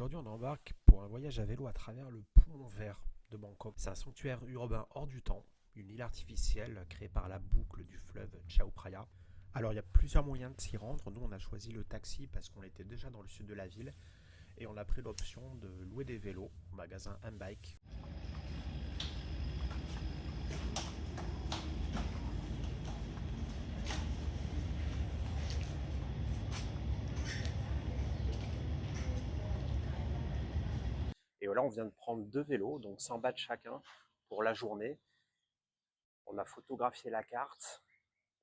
Aujourd'hui, on embarque pour un voyage à vélo à travers le Poumon Vert de Bangkok. C'est un sanctuaire urbain hors du temps, une île artificielle créée par la boucle du fleuve Chao Phraya. Alors, il y a plusieurs moyens de s'y rendre. Nous, on a choisi le taxi parce qu'on était déjà dans le sud de la ville et on a pris l'option de louer des vélos au magasin M-Bike. Et voilà, on vient de prendre deux vélos, donc 100 bahts chacun pour la journée. On a photographié la carte.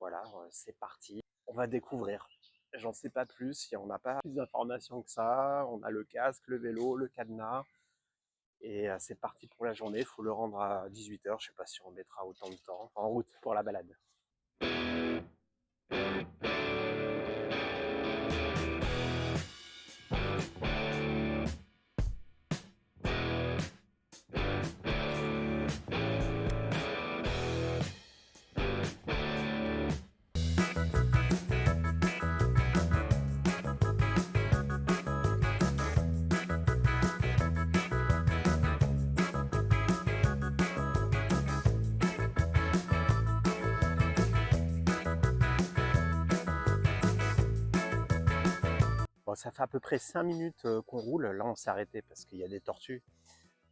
Voilà, c'est parti. On va découvrir. J'en sais pas plus, on n'a pas plus d'informations que ça. On a le casque, le vélo, le cadenas. Et c'est parti pour la journée. Il faut le rendre à 18h. Je sais pas si on mettra autant de temps en route pour la balade. Bon, ça fait à peu près 5 minutes qu'on roule. Là, on s'est arrêté parce qu'il y a des tortues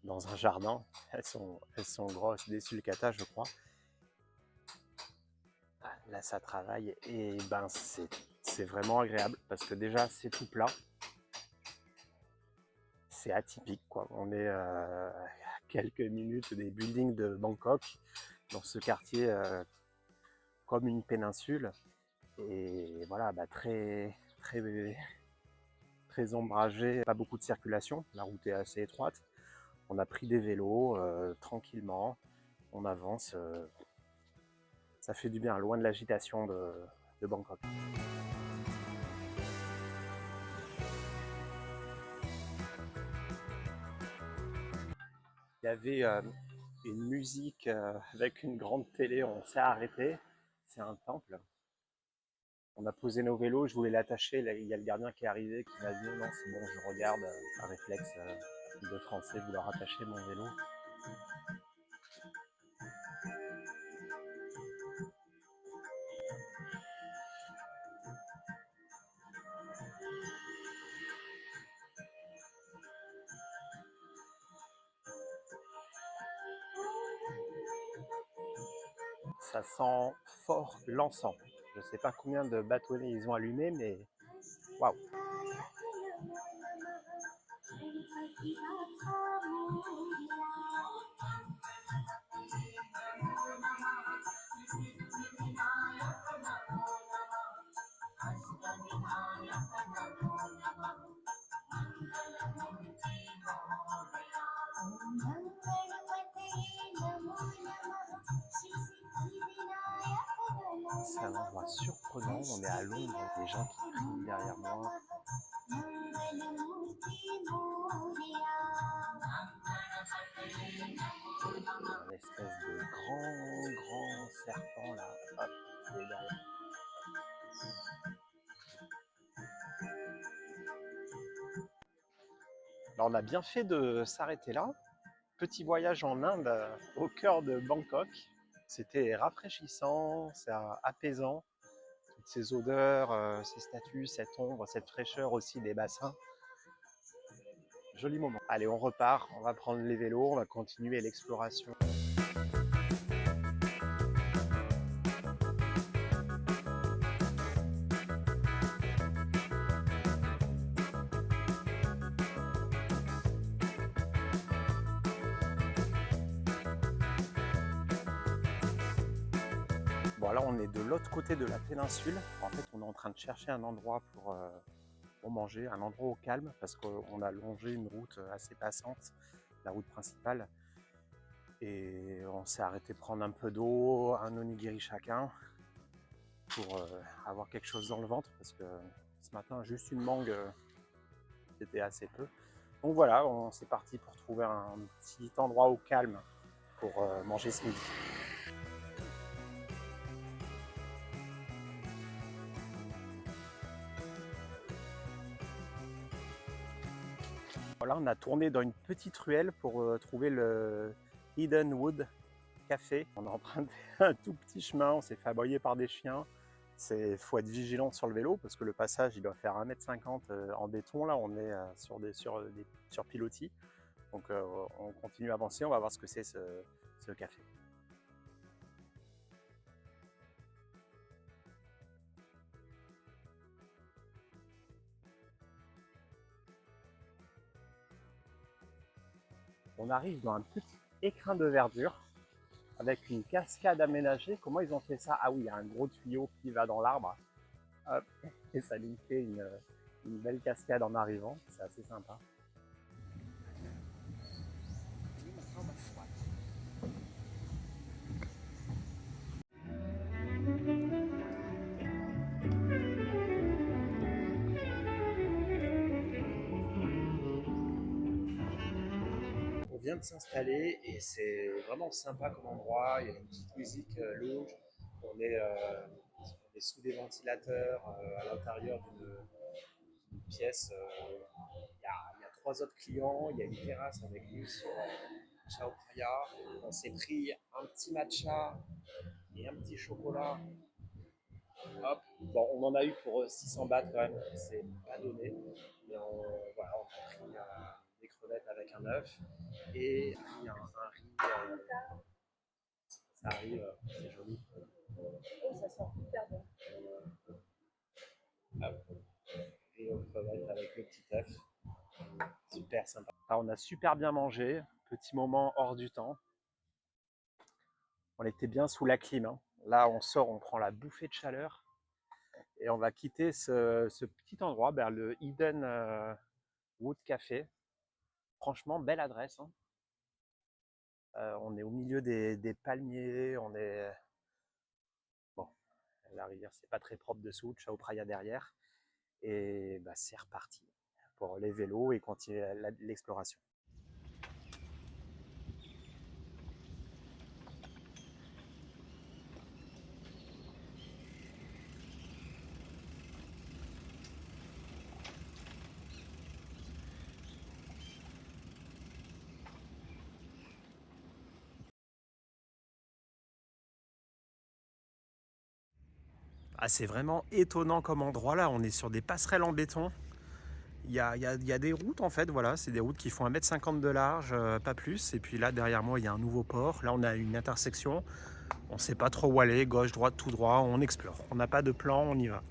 dans un jardin. Elles sont grosses, des sulcata, je crois. Ah, là, ça travaille et ben c'est vraiment agréable parce que déjà, c'est tout plat. C'est atypique, quoi. On est à quelques minutes des buildings de Bangkok, dans ce quartier comme une péninsule. Et voilà, très ombragé, pas beaucoup de circulation. La route est assez étroite. On a pris des vélos tranquillement, on avance. Ça fait du bien, loin de l'agitation de Bangkok. Il y avait une musique avec une grande télé, on s'est arrêté. C'est un temple. On a posé nos vélos, je voulais l'attacher, il y a le gardien qui est arrivé, qui m'a dit non c'est bon, je regarde, un réflexe de français, vouloir attacher mon vélo. Ça sent fort l'encens. Je ne sais pas combien de bâtonnets ils ont allumés, mais waouh! C'est un endroit surprenant, on est à l'ombre des gens qui crient derrière moi. Un espèce de grand serpent là, hop, qui est derrière. Alors, on a bien fait de s'arrêter là. Petit voyage en Inde, au cœur de Bangkok. C'était rafraîchissant, c'est apaisant. Toutes ces odeurs, ces statues, cette ombre, cette fraîcheur aussi des bassins. Joli moment. Allez, on repart, on va prendre les vélos, on va continuer l'exploration. Bon, là, on est de l'autre côté de la péninsule. En fait, on est en train de chercher un endroit pour manger, un endroit au calme, parce qu'on a longé une route assez passante, la route principale. Et on s'est arrêté prendre un peu d'eau, un onigiri chacun, pour avoir quelque chose dans le ventre, parce que ce matin, juste une mangue, c'était assez peu. Donc voilà, on s'est parti pour trouver un petit endroit au calme pour manger ce midi. Voilà, on a tourné dans une petite ruelle pour trouver le Hidden Wood Café. On a emprunté un tout petit chemin, on s'est fait aboyer par des chiens. Il faut être vigilant sur le vélo parce que le passage il doit faire 1,50 m en béton. Là, on est sur pilotis. Donc on continue à avancer, on va voir ce que c'est ce café. On arrive dans un petit écrin de verdure avec une cascade aménagée. Comment ils ont fait ça? Ah oui, il y a un gros tuyau qui va dans l'arbre. Hop, et ça lui fait une belle cascade en arrivant. C'est assez sympa. On vient de s'installer et c'est vraiment sympa comme endroit. Il y a une petite musique lounge. On est sous des ventilateurs à l'intérieur d'une pièce. Il y a trois autres clients. Il y a une terrasse avec vue sur Chao Phraya. On s'est pris un petit matcha et un petit chocolat. Hop. Bon, on en a eu pour 600 bahts quand même. C'est pas donné. Mais voilà, on a pris des crevettes avec un œuf et pris un riz. Ça arrive, c'est joli. Oh, ça sent hyper bon. Hop. Et aux crevettes avec le petit œuf. Super sympa. Alors, on a super bien mangé. Petit moment hors du temps. On était bien sous la clim. Hein. Là, on sort, on prend la bouffée de chaleur. Et on va quitter ce petit endroit vers le Hidden Wood Café. Franchement, belle adresse. Hein. On est au milieu des palmiers. On est. Bon, la rivière, c'est pas très propre dessous. Chao Phraya derrière. Et bah, c'est reparti pour les vélos et continuer l'exploration. Ah, c'est vraiment étonnant comme endroit là, on est sur des passerelles en béton. Il y a des routes en fait, voilà, c'est des routes qui font 1,50 m de large, pas plus. Et puis là derrière moi il y a un nouveau port, là on a une intersection, on ne sait pas trop où aller, gauche, droite, tout droit, on explore. On n'a pas de plan, on y va.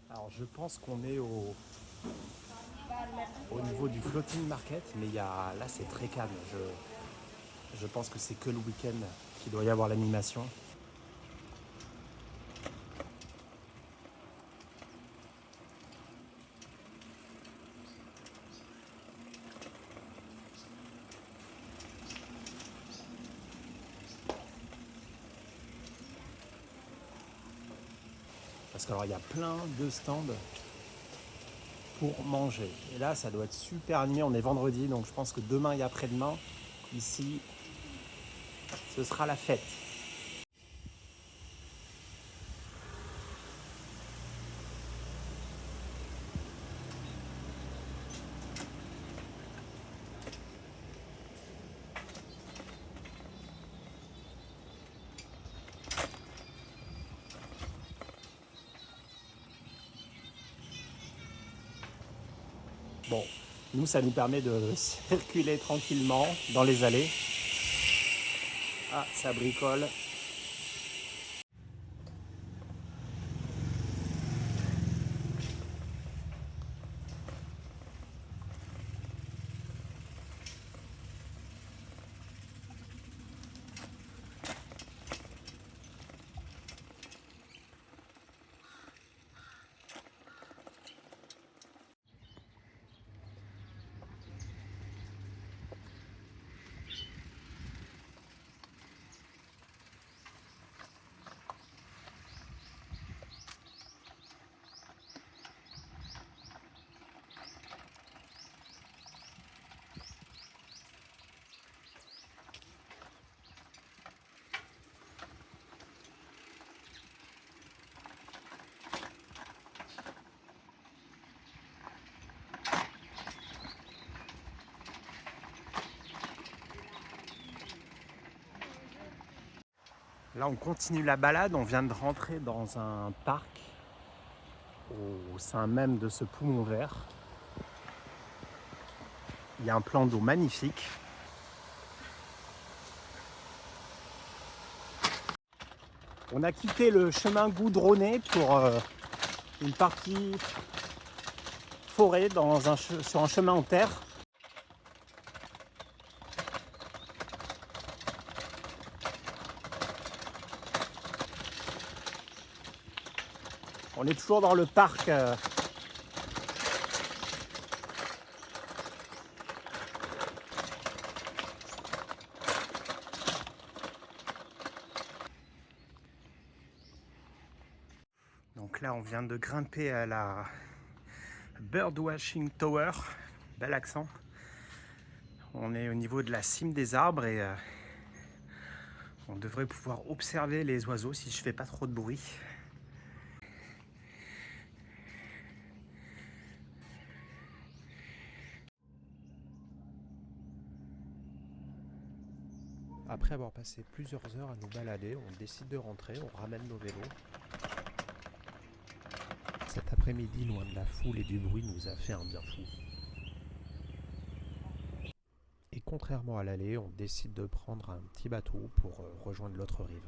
Alors je pense qu'on est au niveau du floating market, mais là c'est très calme. Je pense que c'est que le week-end qu'il doit y avoir l'animation. Parce qu'il y a plein de stands pour manger. Et là, ça doit être super animé. On est vendredi, donc je pense que demain et après-demain, ici, ce sera la fête. Bon, nous, ça nous permet de circuler tranquillement dans les allées. Ah, ça bricole. Là, on continue la balade. On vient de rentrer dans un parc au sein même de ce poumon vert. Il y a un plan d'eau magnifique. On a quitté le chemin goudronné pour une partie forêt sur un chemin en terre. On est toujours dans le parc. Donc là, on vient de grimper à la Birdwatching Tower. Bel accent. On est au niveau de la cime des arbres et on devrait pouvoir observer les oiseaux si je fais pas trop de bruit. Après avoir passé plusieurs heures à nous balader, on décide de rentrer, on ramène nos vélos. Cet après-midi, loin de la foule et du bruit, nous a fait un bien fou. Et contrairement à l'aller, on décide de prendre un petit bateau pour rejoindre l'autre rive.